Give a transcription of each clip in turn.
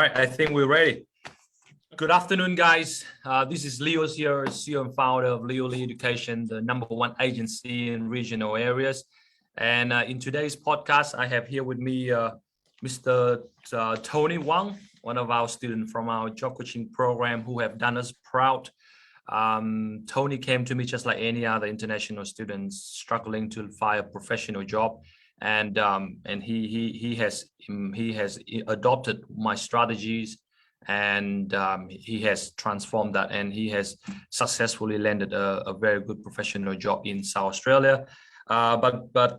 right, I think we're ready. Good afternoon, guys. This is Leo here, CEO and founder of 𝗧𝗧 Education, the #1 agency in regional areas. And in today's podcast, I have here with me Mr. Tony Wang, one of our students from our job coaching program who have done us proud. Tony came to me just like any other international students struggling to find a professional job. And he has adopted my strategies, and he has transformed that, and he has successfully landed a very good professional job in South Australia. But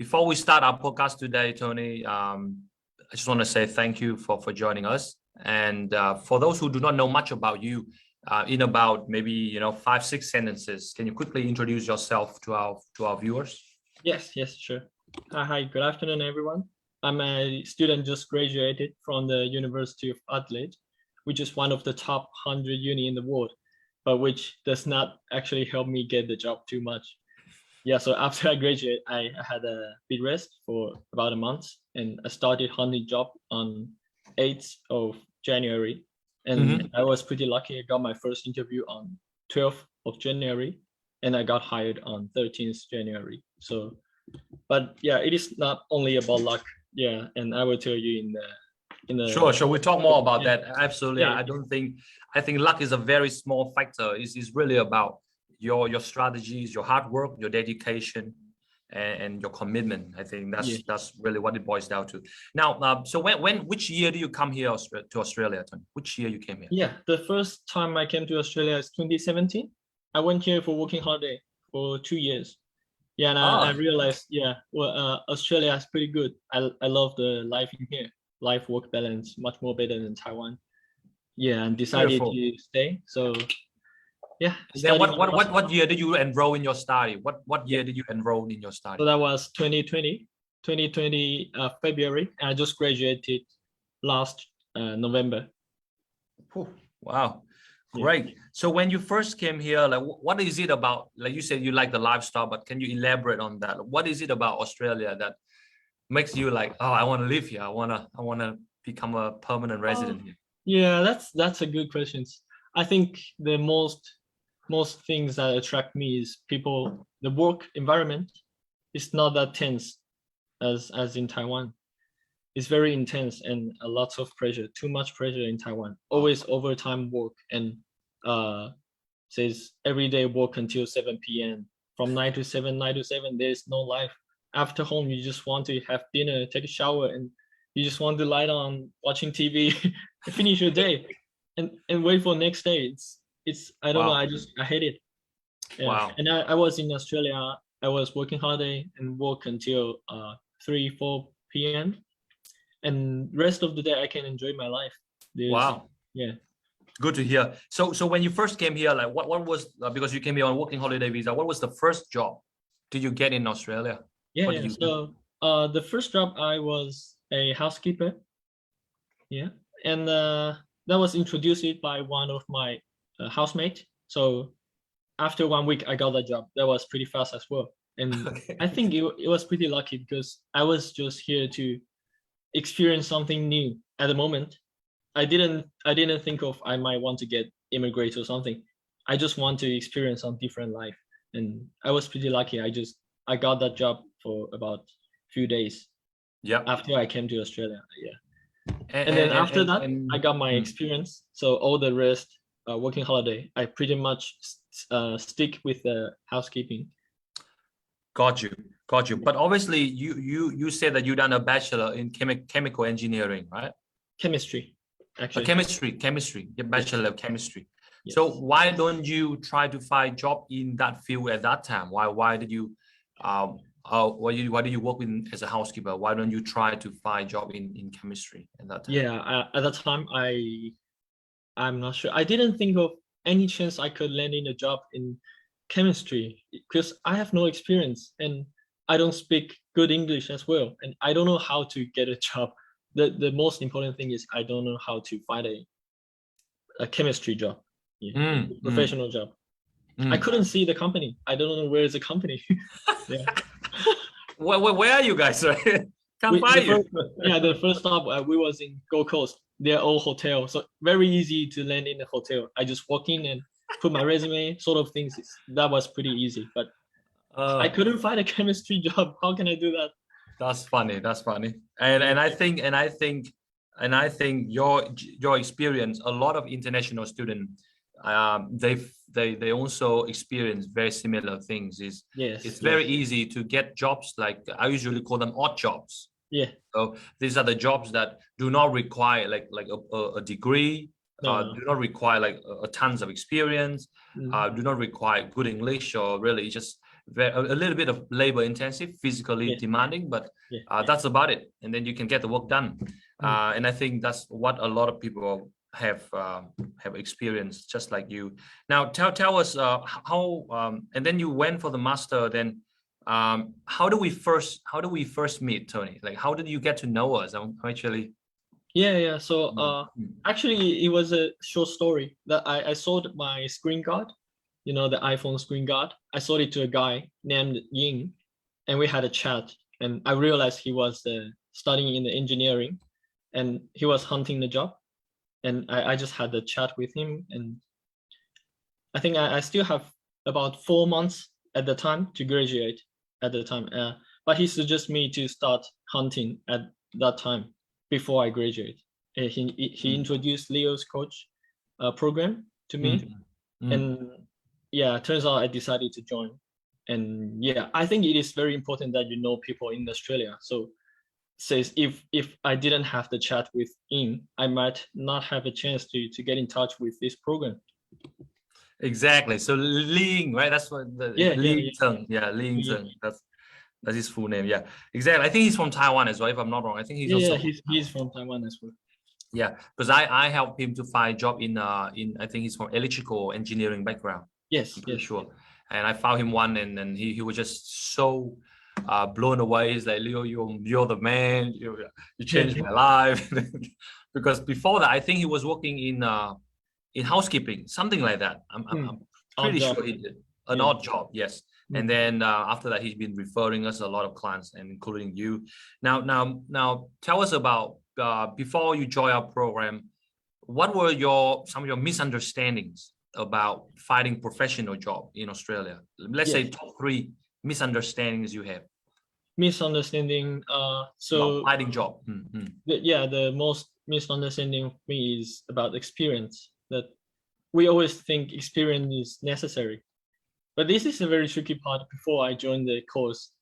before we start our podcast today, Tony, I just want to say thank you for joining us. And for those who do not know much about you, in about maybe 5-6 sentences, can you quickly introduce yourself to our viewers? Yes, sure. Hi, good afternoon, everyone. I'm a student just graduated from the University of Adelaide, which is one of the top 100 uni in the world, but which does not actually help me get the job too much. Yeah, so after I graduated, I had a bit rest for about a month, and I started hunting job on 8th of January. And I was pretty lucky. I got my first interview on 12th of January, and I got hired on 13th January. So, but yeah, it is not only about luck. Yeah, and I will tell you in the Sure, we'll talk more about that. Absolutely. Yeah. I think luck is a very small factor. It's really about your strategies, your hard work, your dedication, and your commitment. I think that's really what it boils down to. Now, so which year do you come here to Australia, Tony? Which year you came here? Yeah, the first time I came to Australia is 2017. I went here for working holiday for 2 years. Yeah, and I realized, Australia is pretty good. I love the life in here, life-work balance, much more better than Taiwan. Yeah, and decided to stay. So, yeah. Then what year did you enroll in your study? What year did you enroll in your study? So that was 2020 February, and I just graduated last November. Wow. Great. Yeah. So when you first came here, like, what is it about? Like you said, you like the lifestyle, but can you elaborate on that? What is it about Australia that makes you like, oh, I want to live here. I want to become a permanent resident here? Yeah, that's a good question. I think the most things that attract me is people. The work environment is not that tense as in Taiwan. It's very intense and a lot of pressure, too much pressure in Taiwan. Always overtime work, and says every day work until 7 p.m. From 9 to 7, 9 to 7. There's no life. After home, you just want to have dinner, take a shower, and you just want to lie down watching TV, finish your day, and wait for next day. It's I don't know. I hate it. Yeah. Wow. And I was in Australia. I was working holiday and work until 3-4 p.m. and rest of the day I can enjoy my life. Wow. Yeah. Good to hear. So when you first came here, like what was, because you came here on working holiday visa, what was the first job did you get in Australia? So the first job, I was a housekeeper. Yeah. And that was introduced by one of my housemates. So after 1 week, I got that job. That was pretty fast as well. And I think it was pretty lucky because I was just here to experience something new. At the moment, I didn't think of I might want to get immigrate or something. I just want to experience some different life, and I was pretty lucky. I got that job for about a few days. Yeah. After I came to Australia, yeah. And then after that, I got my experience. So all the rest, working holiday, I pretty much stick with the housekeeping. Got you. But obviously, you said that you done a bachelor in chemical engineering, right? Chemistry, actually. Chemistry. Your bachelor of chemistry. Yes. So why don't you try to find job in that field at that time? Why did you why did you work as a housekeeper? Why don't you try to find job in chemistry at that time? Yeah, at that time I'm not sure. I didn't think of any chance I could land in a job in chemistry because I have no experience and I don't speak good English as well, and I don't know how to get a job. The most important thing is I don't know how to find a chemistry job, professional job. I couldn't see the company. I don't know where is the company. Yeah. Where are you guys? Can't find you. The first stop we was in Gold Coast. they're all hotel, so very easy to land in a hotel. I just walk in and put my resume, sort of things. That was pretty easy, but I couldn't find a chemistry job. How can I do that? That's funny. That's funny. And I think your experience, a lot of international students, they also experience very similar things. It's very easy to get jobs, like I usually call them odd jobs. Yeah. So these are the jobs that do not require like a degree, do not require like a tons of experience, do not require good English, or really just a little bit of labor intensive, physically demanding, but that's about it. And then you can get the work done. And I think that's what a lot of people have experienced, just like you. Now tell us how and then you went for the master. Then how do we first meet, Tony? Like, how did you get to know us? I'm actually so actually, it was a short story that I sold my screen guard, you know, the iPhone screen guard. I sold it to a guy named Ying, and we had a chat, and I realized he was studying in the engineering, and he was hunting the job, and I just had the chat with him, and I think I still have about 4 months at the time to graduate at the time, but he suggested me to start hunting at that time before I graduate. He introduced Leo's coach program to me, and turns out I decided to join. And I think it is very important that you know people in Australia. So says if I didn't have the chat with him, I might not have a chance to get in touch with this program. Exactly. So Ling, right? That's what the Ling-Zeng. Ling-Zeng. That's his full name. Yeah, exactly. I think he's from Taiwan as well, if I'm not wrong. I think he's also he's from Taiwan as well. Yeah, because I helped him to find a job in I think he's from electrical engineering background. Yes, I'm pretty sure. And I found him one, and then he was just so blown away. He's like, Leo, you're the man. You changed my life. Because before that, I think he was working in housekeeping, something like that. I'm pretty sure he did an odd job. Yes. And then after that, he's been referring us a lot of clients, and including you. Now, tell us about before you join our program, what were some of your misunderstandings about finding professional job in Australia? Let's say top 3 misunderstandings you have. Misunderstanding. So finding job. The most misunderstanding for me is about experience. That we always think experience is necessary. But this is a very tricky part. Before I joined the course,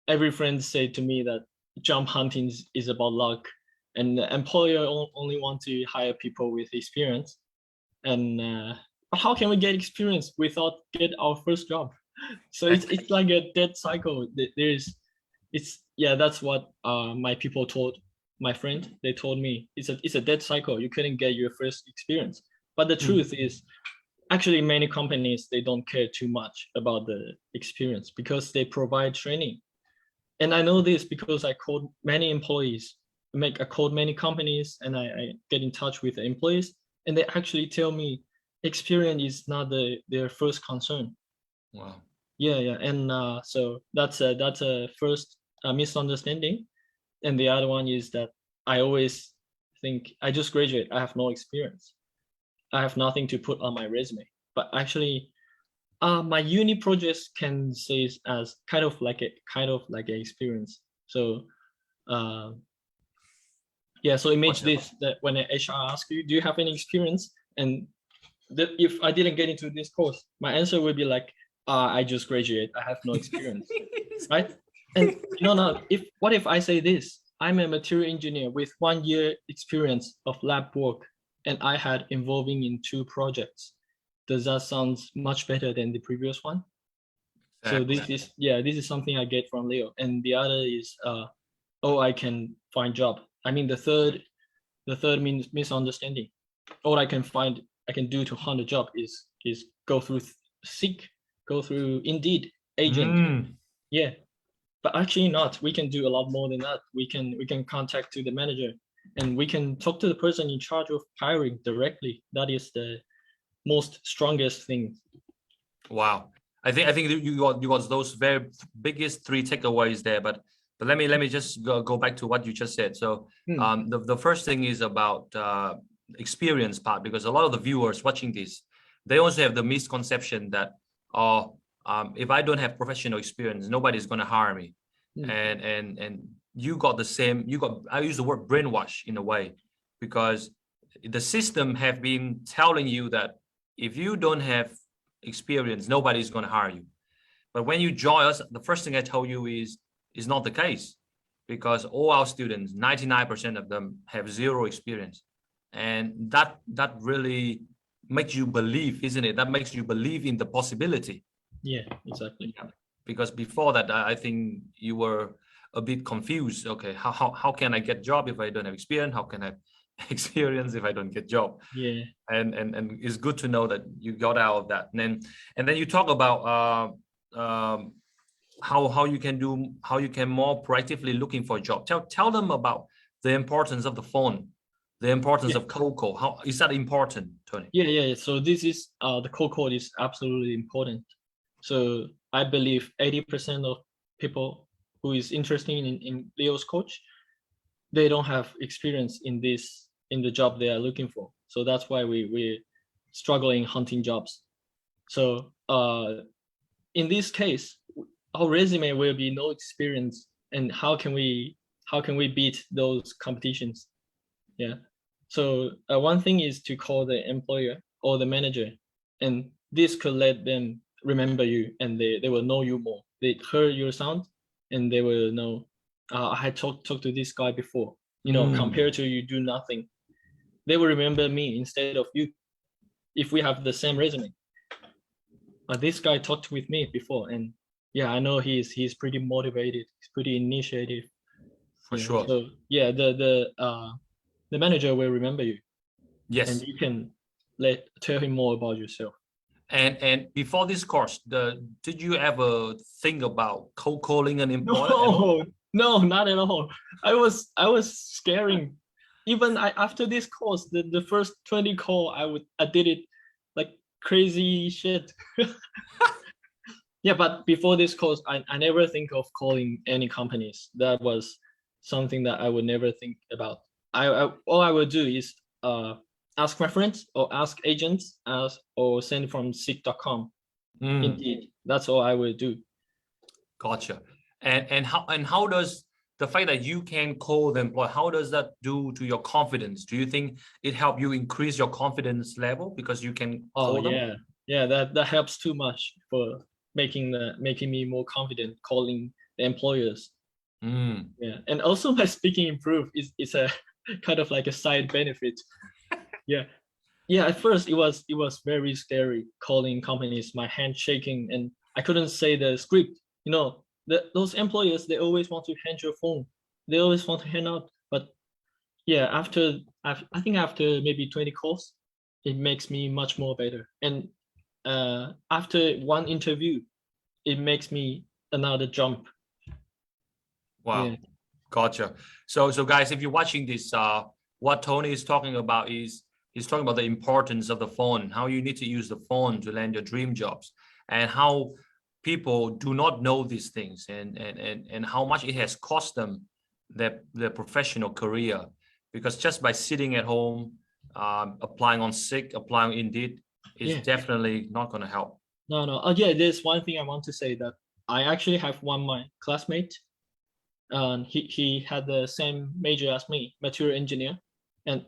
every friend said to me that job hunting is about luck, and the employer only want to hire people with experience. And but how can we get experience without get our first job? So it's like a dead cycle. That's what my people told my friend. They told me it's a dead cycle. You couldn't get your first experience. But the truth is, actually, many companies, they don't care too much about the experience because they provide training. And I know this because I called many employees, I called many companies, and I get in touch with the employees, and they actually tell me experience is not their first concern. Wow. And so that's a first misunderstanding. And the other one is that I always think I just graduate, I have no experience. I have nothing to put on my resume. But actually, my uni projects can say as kind of like an experience. So so imagine this, that when an HR asks you, do you have any experience? And if I didn't get into this course, my answer would be like, I just graduate, I have no experience. Right? And what if I say this? I'm a material engineer with 1 year experience of lab work, and I had involving in 2 projects. Does that sound much better than the previous one? Exactly. So this is something I get from Leo. And the other is, I can find job. I mean, the third means misunderstanding. All I can do to hunt a job is go through Seek, go through Indeed, agent. Yeah, but actually not. We can do a lot more than that. We can contact to the manager, and we can talk to the person in charge of hiring directly. That is the most strongest thing. Wow. I think you got those very biggest 3 takeaways there, but But let me just go back to what you just said. So the first thing is about experience part, because a lot of the viewers watching this, they also have the misconception that if I don't have professional experience, nobody's going to hire me. And you got the same, I use the word brainwash in a way, because the system have been telling you that if you don't have experience, nobody's going to hire you. But when you join us, the first thing I tell you is not the case, because all our students, 99% of them have zero experience. And that really makes you believe, isn't it? That makes you believe in the possibility. Yeah, exactly. Yeah. Because before that, I think you were a bit confused. Okay, how can I get job if I don't have experience? How can I experience if I don't get job? Yeah. And it's good to know that you got out of that. And then you talk about how you can more proactively looking for a job. Tell them about the importance of the phone, the importance of cold call. How is that important, Tony? Yeah. So this is the cold call is absolutely important. So I believe 80% of people who is interested in Leo's coach, they don't have experience in the job they are looking for. So that's why we're struggling hunting jobs. So in this case, our resume will be no experience, and how can we beat those competitions? Yeah. So one thing is to call the employer or the manager, and this could let them remember you, and they will know you more. They heard your sound, and they will know, I had talked to this guy before, compared to you do nothing. They will remember me instead of you if we have the same resume. This guy talked with me before, and yeah, I know he's pretty motivated, he's pretty initiative. For sure. So yeah, the manager will remember you. Yes. And you can tell him more about yourself. And before this course, did you ever think about cold calling an employer? No, not at all. I was scaring. Even after this course, the first 20 call, I did it like crazy shit. Yeah, but before this course, I never think of calling any companies. That was something that I would never think about. All I would do is ask my friends or ask agents, or send from 𝗧𝗔𝗜𝗪𝗔𝗡. Indeed, that's all I would do. Gotcha. And how does the fact that you can call the employer, how does that do to your confidence? Do you think it help you increase your confidence level because you can call them? Yeah, that helps too much for making me more confident calling the employers. Yeah, and also my speaking improved is a kind of like a side benefit. Yeah, at first it was very scary calling companies, my hand shaking, and I couldn't say the script. Those employers, they always want to hand your phone, they always want to hand out. But yeah, I think after maybe 20 calls, it makes me much more better. And after one interview, it makes me another jump. Wow. Yeah. Gotcha. So guys, if you're watching this, what Tony is talking about is he's talking about the importance of the phone, how you need to use the phone to land your dream jobs, and how people do not know these things, and how much it has cost them their professional career, because just by sitting at home, applying on Seek, applying Indeed is definitely not going to help. No. Yeah, there's one thing I want to say, that I actually have my classmate, and he had the same major as me, material engineer, and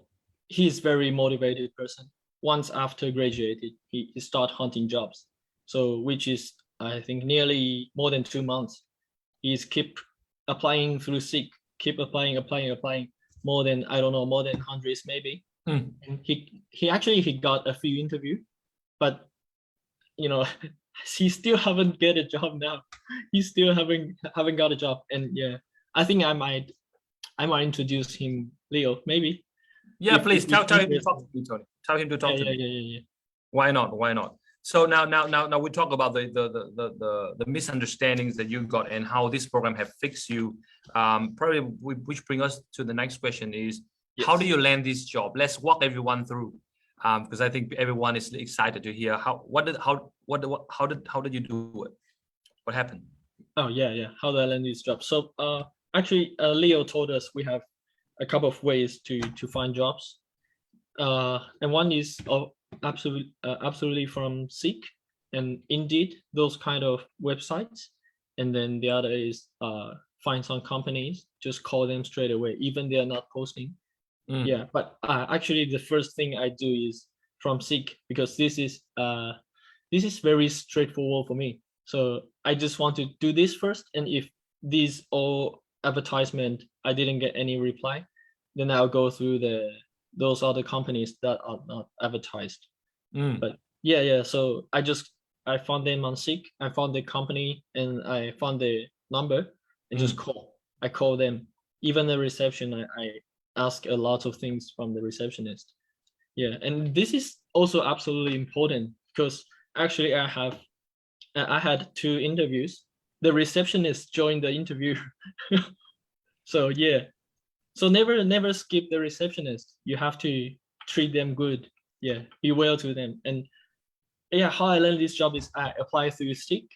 he's very motivated person. Once after graduated, he start hunting jobs. So which is, I think, nearly more than 2 months. He's keep applying through Seek, keep applying more than, I don't know, more than hundreds maybe. And he actually got a few interviews, but he still haven't get a job now. He still haven't got a job. And yeah, I think I might introduce him, Leo, maybe. Yeah, please tell him to talk to you, Tony. Tell him to talk to me. Yeah. Why not? So now we talk about the misunderstandings that you got and how this program have fixed you. Probably which bring us to the next question is, how do you land this job? Let's walk everyone through, because I think everyone is excited to hear how did you do it? What happened? Oh yeah. How do I land this job? So actually, Leo told us we have a couple of ways to find jobs. And one is absolutely from Seek and Indeed, those kind of websites. And then the other is find some companies, just call them straight away, even they're not posting. Yeah, but actually the first thing I do is from Seek, because this is very straightforward for me. So I just want to do this first, and if these all advertisement I didn't get any reply, then I'll go through those other companies that are not advertised. But yeah, so I found them on Seek, I found the company, and I found the number, and just I call them. Even the reception, I ask a lot of things from the receptionist. Yeah, and this is also absolutely important, because actually I had 2 interviews. The receptionist joined the interview. So yeah, so never skip the receptionist. You have to treat them good. Yeah, be well to them. And yeah, how I learned this job is I apply through Seek.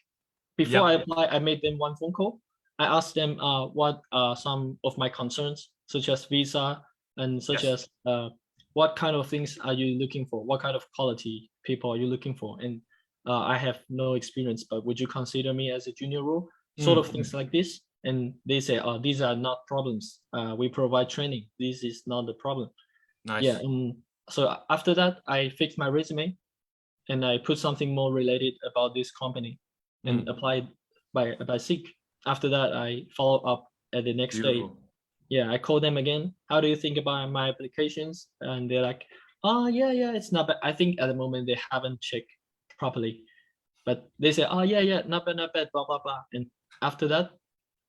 Before I apply, I made them 1 phone call. I asked them what are some of my concerns, such as visa, and such as what kind of things are you looking for? What kind of quality people are you looking for? And I have no experience, but would you consider me as a junior role? Sort of things like this. And they say, oh, these are not problems. We provide training. This is not the problem. Nice. Yeah. And so after that, I fixed my resume, and I put something more related about this company, and applied by Seek. After that, I follow up at the next day. Yeah, I call them again. How do you think about my applications? And they're like, oh, yeah, it's not bad. I think at the moment they haven't checked properly, but they say, oh, yeah, not bad, blah, blah, blah. And after that,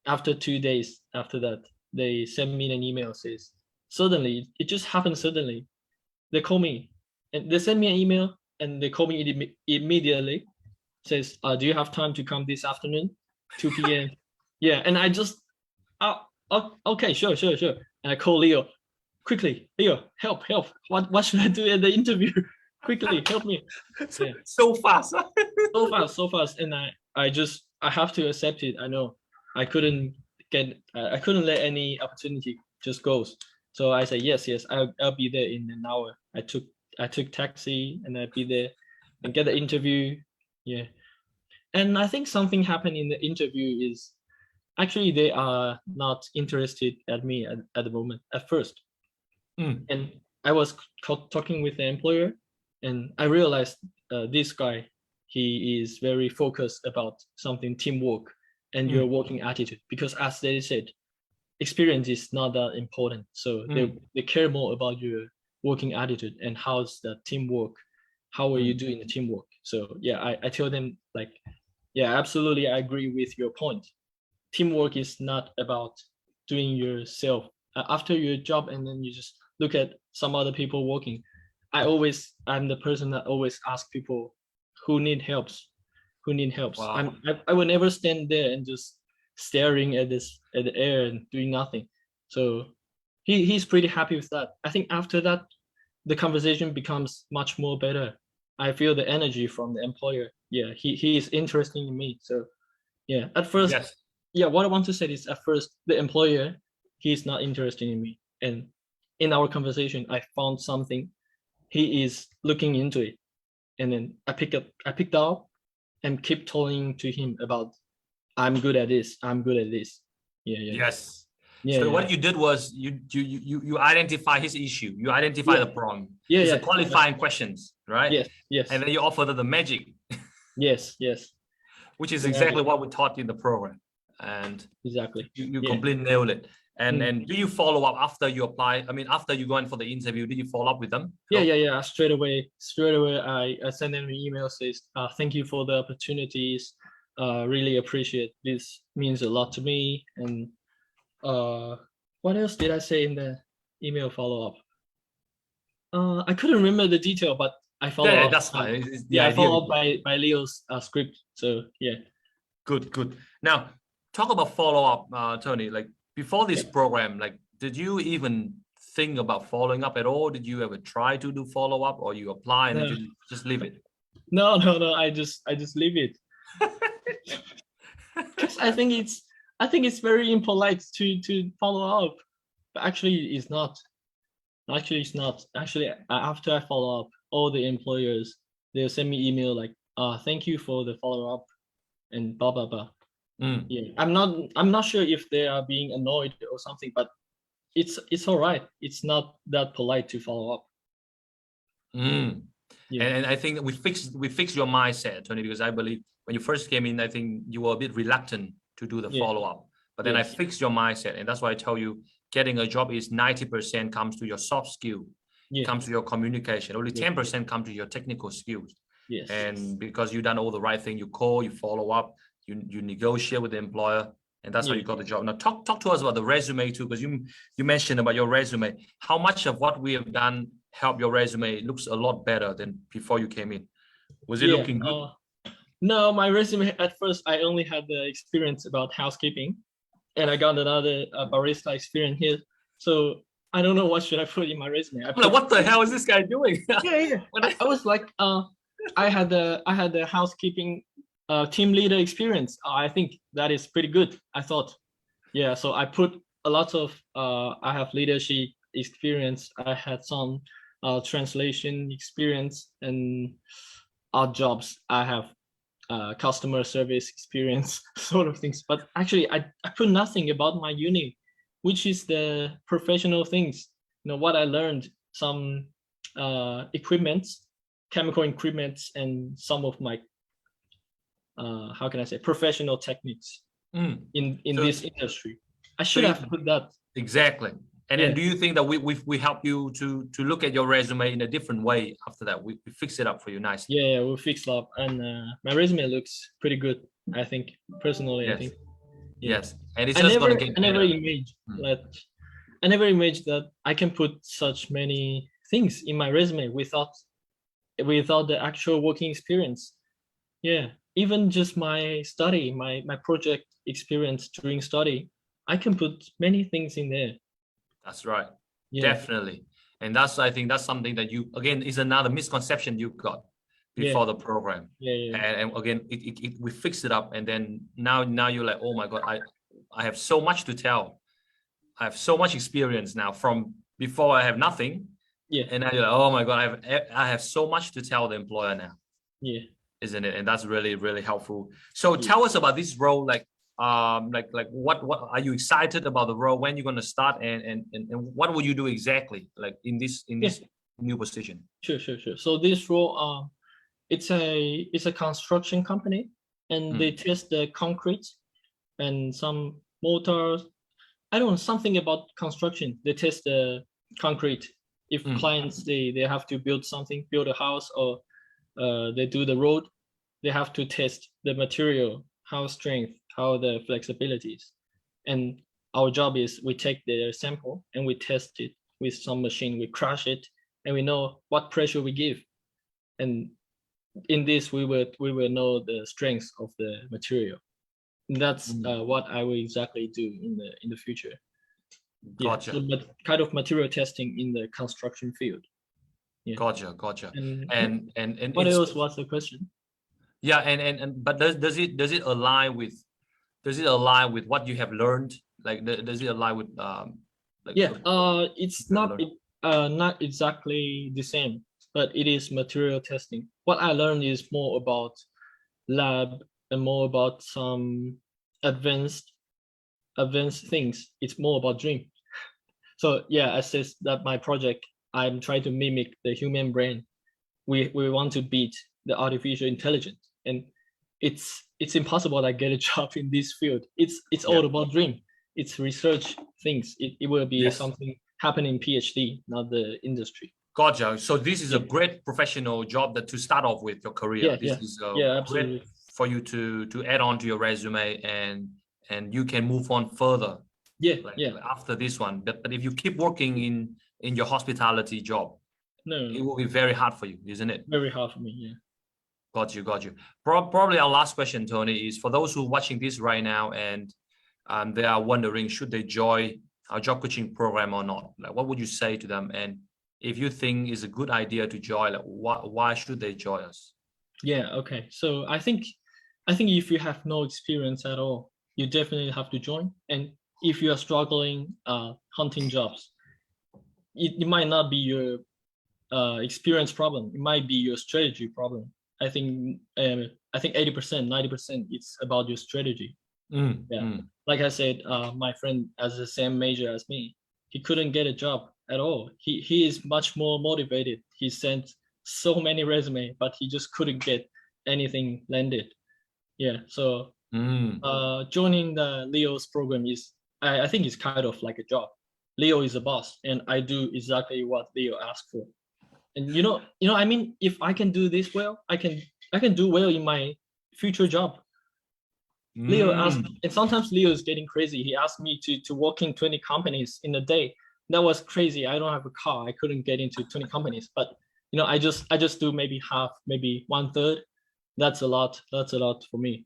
after 2 days after that, they send me an email, says, suddenly, it just happened suddenly. They call me, and they send me an email, and they call me immediately, says, do you have time to come this afternoon, 2 p.m.? Yeah, and I just, okay, sure. And I call Leo, quickly, Leo, help. What should I do at the interview? Quickly, help me. Yeah. So fast. so fast. And I have to accept it. I know I couldn't let any opportunity just goes. So I say, yes, I'll be there in an hour. I took taxi, and I'll be there and get the interview. Yeah. And I think something happened in the interview is, actually, they are not interested at me at the moment, at first. And I was talking with the employer, and I realized this guy, he is very focused about something teamwork and your working attitude. Because as they said, experience is not that important. So they care more about your working attitude and how's the teamwork, how are you doing the teamwork. So yeah, I tell them like, yeah, absolutely, I agree with your point. Teamwork is not about doing yourself after your job and then you just look at some other people working. I'm the person that always asks people who need helps. Wow. I will never stand there and just staring at the air and doing nothing. So he's pretty happy with that. I think after that, the conversation becomes much more better. I feel the energy from the employer. Yeah, he is interested in me. So yeah, at first, yeah, what I want to say is at first, the employer, he's not interested in me. And in our conversation, I found something. He is looking into it. And then I picked up and keep telling to him about, I'm good at this. Yeah. Yes. Yeah, so what you did was you identify his issue. You identify the problem. Yeah, it's a qualifying questions, right? Yes. And then you offer the magic. Yes. Which is exactly what we taught in the program. And exactly, you completely nailed it. And do you follow up after you apply? I mean, after you go in for the interview, did you follow up with them? Yeah. Straight away, I send them an email, says, thank you for the opportunities. Really appreciate this. Means a lot to me. And what else did I say in the email follow up? I couldn't remember the detail, but I follow up. That's fine. I follow up by Leo's script. So yeah. Good. Now, talk about follow up, Tony. Like before this program, like did you even think about following up at all? Did you ever try to do follow up, or you apply and you just leave it? No. I just leave it. Because I think I think it's very impolite to follow up, but actually it's not. Actually, it's not. Actually, after I follow up, all the employers, they'll send me email like, thank you for the follow up and blah blah blah. Yeah, I'm not sure if they are being annoyed or something, but it's all right. It's not that polite to follow up. Yeah. And I think that we fixed your mindset, Tony, because I believe when you first came in, I think you were a bit reluctant to do the follow up. But then I fixed your mindset, and that's why I tell you, getting a job is 90% comes to your soft skill, comes to your communication. Only 10% come to your technical skills. Yes. And because you've done all the right thing, you call, you follow up, you negotiate with the employer, and that's how you got the job. Now talk to us about the resume too, because you mentioned about your resume. How much of what we have done help your resume? It looks a lot better than before you came in. Was it looking good? No, my resume at first I only had the experience about housekeeping, and I got another barista experience here. So I don't know what should I put in my resume. Like, what the hell is this guy doing? I was like, I had the housekeeping team leader experience. I think that is pretty good, I thought. Yeah, so I put a lot of I have leadership experience. I had some translation experience and odd jobs. I have customer service experience, sort of things. But actually, I put nothing about my uni, which is the professional things. You know, what I learned, some equipments, chemical equipments, and some of my how can I say, professional techniques in this industry. I should have put that. Exactly. And then do you think that we help you to look at your resume in a different way after that? We fix it up for you nicely. Yeah, we fix it up, and my resume looks pretty good, I think, personally. I think. Yes, and it's just gonna get better. I never imagined that I can put such many things in my resume without the actual working experience. Yeah, even just my study, my project experience during study, I can put many things in there. That's right. Definitely. And I think that's something that again, is another misconception you got before the program. And again, we fixed it up, and then now you're like, oh my God, I have so much to tell. I have so much experience now. From before I have nothing. And now you're like, oh my God, I have so much to tell the employer now. Isn't it? And that's really, really helpful. So tell us about this role, like what are you excited about the role? When you're going to start, and what will you do exactly, like in this new position? Sure. So this role, it's a construction company, and they test the concrete and some motors. I don't know, something about construction. They test the concrete. If clients they have to build a house, or they do the road, they have to test the material, how strength, how the flexibilities. And our job is we take the sample and we test it with some machine, we crush it, and we know what pressure we give. And in this, we will know the strength of the material. And that's what I will exactly do in the future. Gotcha. But kind of material testing in the construction field. Gotcha. And what else was the question? But does it align with what you have learned? Like, does it align with it's not exactly the same, but it is material testing. What I learned is more about lab and more about some advanced things. It's more about dream. So I said that my project, I'm trying to mimic the human brain. We want to beat the artificial intelligence, and it's impossible to get a job in this field. It's all about dream. It's research things. It will be something happening PhD, not the industry. Gotcha. So this is a great professional job to start off with your career. This is absolutely great for you to add on to your resume, and you can move on further. After this one, but if you keep working in your hospitality job, it will be very hard for you, isn't it? Very hard for me. Got you. Probably our last question, Tony, is for those who are watching this right now and they are wondering, should they join our job coaching program or not? Like, what would you say to them? And if you think it's a good idea to join, like, why should they join us? Okay. So I think if you have no experience at all, you definitely have to join. And if you are struggling hunting jobs, it might not be your experience problem. It might be your strategy problem. I think 80%, 90% it's about your strategy. Like I said, my friend has the same major as me. He couldn't get a job at all. He is much more motivated. He sent so many resumes, but he just couldn't get anything landed. Yeah, so joining the Leo's program is, I think it's kind of like a job. Leo is a boss, and I do exactly what Leo asked for. And I mean, if I can do this well, I can do well in my future job. Leo asked, and sometimes Leo is getting crazy. He asked me to work in 20 companies in a day. That was crazy. I don't have a car. I couldn't get into 20 companies. But I just do maybe half, maybe 1/3. That's a lot. That's a lot for me.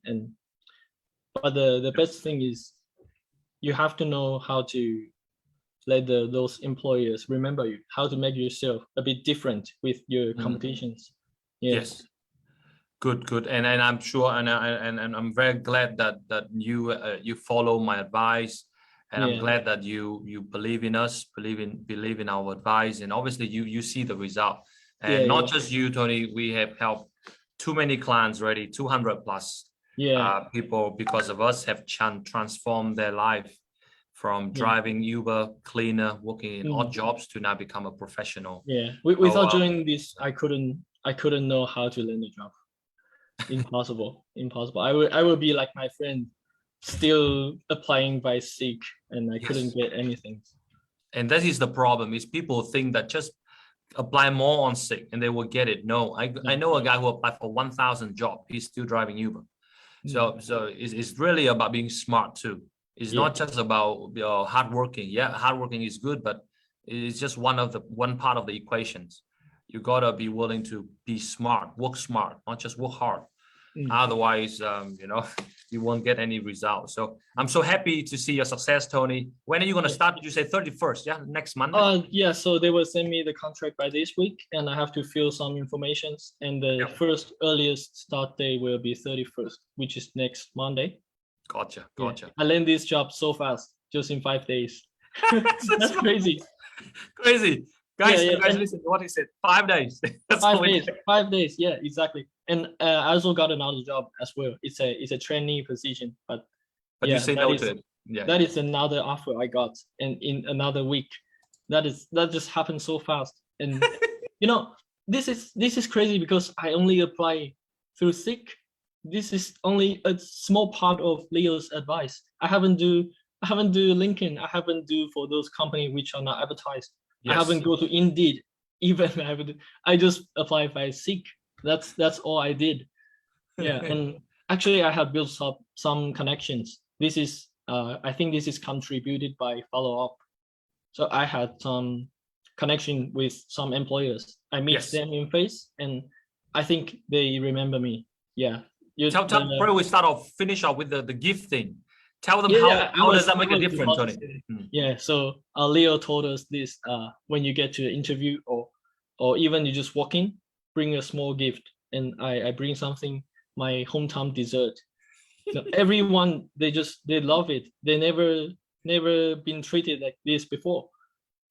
But the best thing is you have to know how to let those employers remember you, how to make yourself a bit different with your competitions. Yes. Good. And I'm sure, and I'm very glad that you follow my advice, and I'm glad that you believe in us, believe in our advice, and obviously you see the result. And not just you, Tony. We have helped too many clients already, 200 plus people because of us have transformed their life from driving Uber, cleaner, working in odd jobs to now become a professional. Without doing this, I couldn't know how to land a job. Impossible. I will be like my friend, still applying by 𝗧𝗓, and I couldn't get anything. And that is the problem, is people think that just apply more on 𝗧𝗓 and they will get it. No, I know a guy who applied for 1,000 jobs. He's still driving Uber. So it's really about being smart too. It's not just about hardworking. Yeah, hardworking is good, but it's just one part of the equations. You gotta be willing to be smart, work smart, not just work hard. Otherwise, you won't get any results. So I'm so happy to see your success, Tony. When are you gonna start? Did you say 31st? Yeah, next Monday. So they will send me the contract by this week, and I have to fill some information. And the first earliest start day will be 31st, which is next Monday. Gotcha. I learned this job so fast, just in 5 days. That's crazy. Crazy. Guys, listen to what he said. 5 days. 5 days. Yeah, exactly. And I also got another job as well. It's a trainee position, but you say no to it. Yeah. That is another offer I got, and in another week. That just happened so fast. And this is crazy because I only apply through 𝗧𝗓. This is only a small part of Leo's advice. I haven't do LinkedIn. I haven't do for those companies which are not advertised. I haven't go to Indeed. Even I just apply by 𝗧𝗓. That's all I did. And actually I have built up some connections. This is I think this is contributed by follow up. So I had some connection with some employers. I meet them in face, and I think they remember me. Before we finish off with the gift thing. Tell them how does that make a difference, Tony? So Leo told us this: when you get to the interview, or even you just walk in, bring a small gift, and I bring something, my hometown dessert. Everyone they love it. They never been treated like this before,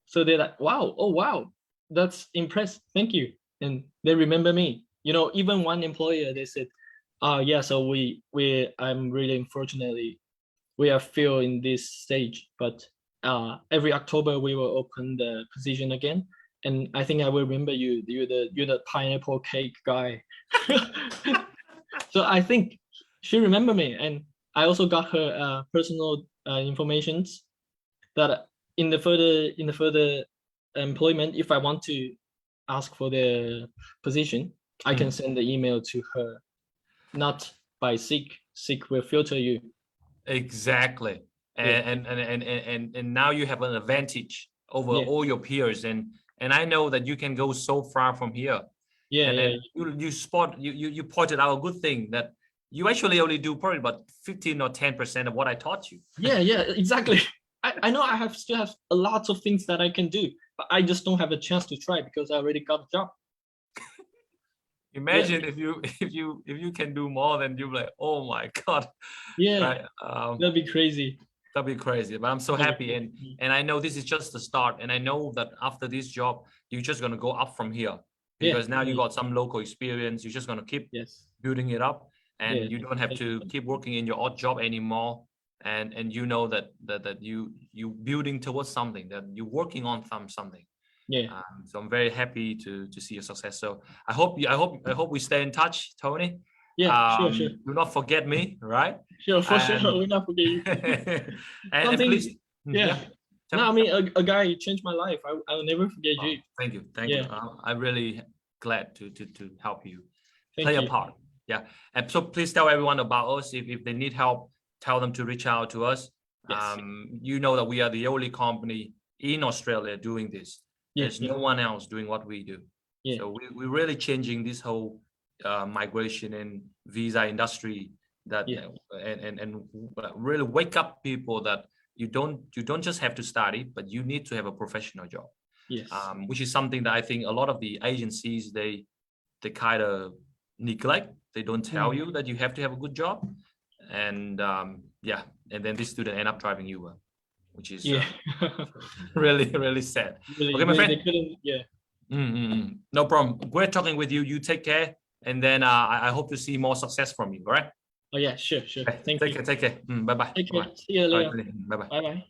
so they're like, wow, that's impressive, thank you. And they remember me. Even one employer, they said, so I'm really unfortunately we are still in this stage, but every October we will open the position again, and I think I will remember you. You're the pineapple cake guy. So I think she remember me, and I also got her personal informations that in the further employment, if I want to ask for the position, I can send the email to her, not by 𝗧𝗓. 𝗧𝗓 will filter you. Exactly. And now you have an advantage over all your peers, and I know that you can go so far from here. You pointed out a good thing, that you actually only do probably about 15 or 10% of what I taught you. Exactly. I know I still have a lot of things that I can do, but I just don't have a chance to try because I already got a job. Imagine if you can do more, then you're like, oh my God. Yeah, Right? that'd be crazy. That'd be crazy. But I'm so That'd happy, be and crazy. I know this is just the start, and I know that after this job, you're just gonna go up from here, because now you got some local experience. You're just gonna keep Yes. building it up, and Yeah, you don't have to keep working in your odd job anymore. And you know that you building towards something, that you're working on something. Yeah. So I'm very happy to see your success. So I hope we stay in touch, Tony. Yeah, sure. Do not forget me, right? Sure, for sure. We'll not forget you. and please, yeah. No, I mean, a guy changed my life. I'll never forget you. Thank you. I'm really glad to help you play a part. Yeah. And so please tell everyone about us. If they need help, tell them to reach out to us. Yes. You know that we are the only company in Australia doing this. There's no one else doing what we do. So we're really changing this whole migration and visa industry, that and really wake up people that you don't just have to study, but you need to have a professional job. Yes. Which is something that I think a lot of the agencies they kind of neglect. They don't tell you that you have to have a good job, and and then this student end up driving you, which is really sad. Really, okay, my friend. No problem. Great talking with you. You take care, and then I hope to see more success from you. All right. Oh yeah, sure. Thank you. Take care. Bye bye. Take care. See you later. Bye bye. Bye bye.